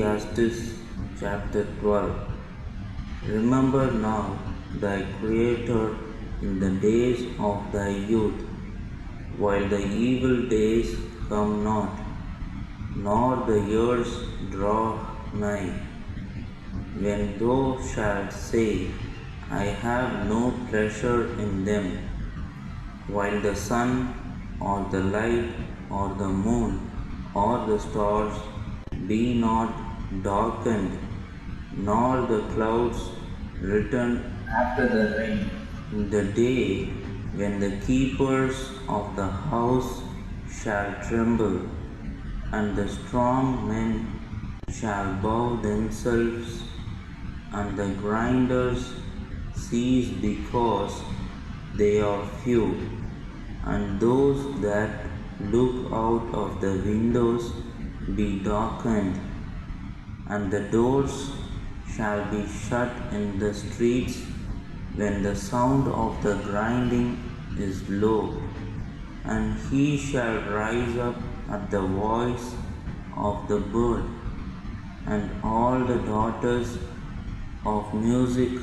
Ecclesiastes chapter 12. Remember now thy Creator in the days of thy youth, while the evil days come not, nor the years draw nigh, when thou shalt say, I have no pleasure in them, while the sun, or the light, or the moon, or the stars be not darkened, nor the clouds return after the rain. In the day when the keepers of the house shall tremble, and the strong men shall bow themselves, and the grinders cease because they are few, and those that look out of the windows be darkened, and the doors shall be shut in the streets when the sound of the grinding is low, and he shall rise up at the voice of the bird, and all the daughters of music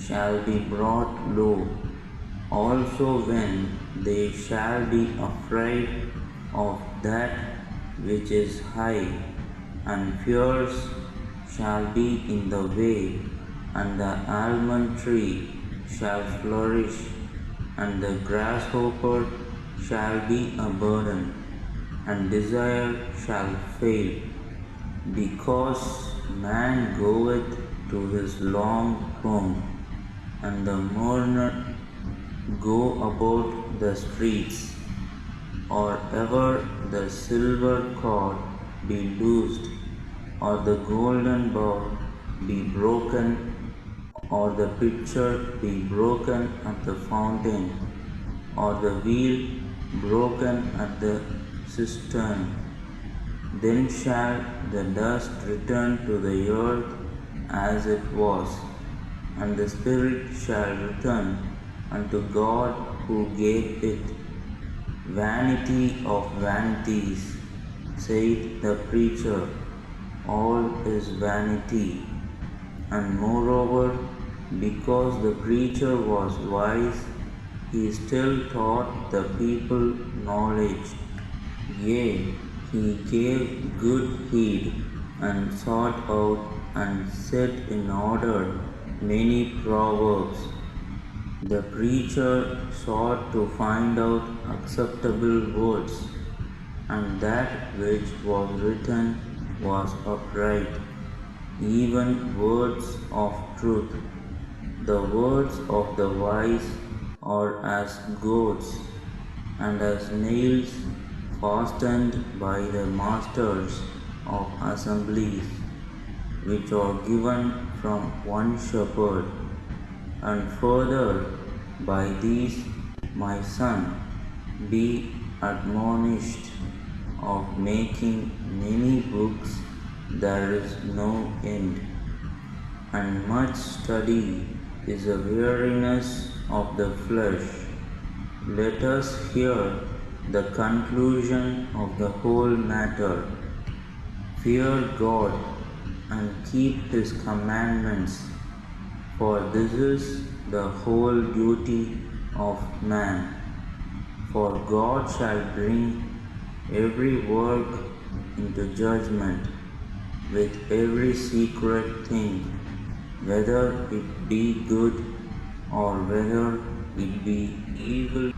shall be brought low, also when they shall be afraid of that which is high, and fears shall be in the way, and the almond tree shall flourish, and the grasshopper shall be a burden, and desire shall fail, because man goeth to his long home, and the mourner go about the streets, or ever the silver cord be loosed, or the golden bowl be broken, or the pitcher be broken at the fountain, or the wheel broken at the cistern. Then shall the dust return to the earth as it was, and the spirit shall return unto God who gave it. Vanity of vanities, saith the preacher, all is vanity. And moreover, because the preacher was wise, he still taught the people knowledge. Yea, he gave good heed, and sought out and set in order many proverbs. The preacher sought to find out acceptable words, and that which was written was upright, even words of truth. The words of the wise are as goads, and as nails fastened by the masters of assemblies, which are given from one shepherd. And further, by these, my son, be admonished, of making many books there is no end, and much study is a weariness of the flesh. Let us hear the conclusion of the whole matter. Fear God and keep his commandments, for this is the whole duty of man. For God shall bring every work into judgment, with every secret thing, whether it be good or whether it be evil.